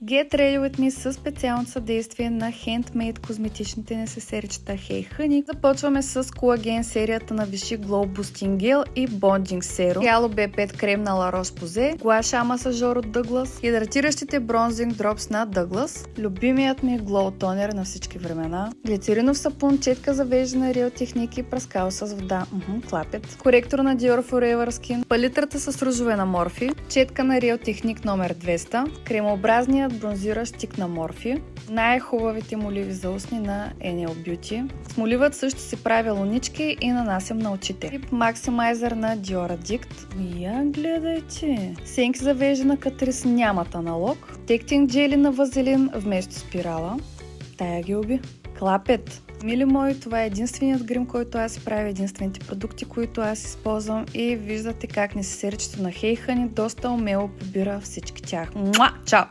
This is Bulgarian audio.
Get Ready With Me със специално съдействие на Handmade козметичните несесеричета Hey Honey. Започваме с колаген серията на Vichy Glow Boosting Gel и Bonding Serum, Halo B5 крем на La Roche-Posay, Gua Sha масажор от Douglas, хидратиращите бронзинг дропс на Douglas, любимият ми Glow тонер на всички времена, глицеринов сапун, четка за веждане Real Technique и праскал с вода, клапет, коректор на Dior Forever Skin, палитрата с ружове на Morphe, четка на Real Technique номер 200, кремообразният бронзиращ стик на Morphe, най-хубавите моливи за устни на Enel Beauty. Смоливът също си прави лунички и нанасям на очите. Тип максимайзер на Dior Addict. Я гледайте! Сенки за веждана Catrice нямат аналог. Тектинг джели на вазелин вместо спирала. Тая ги уби. Клапет! Мили мои, това е единственият грим, който аз правя, единствените продукти, които аз използвам и виждате как несесеричето на Hey Honey доста умело побира всички тях. Чао!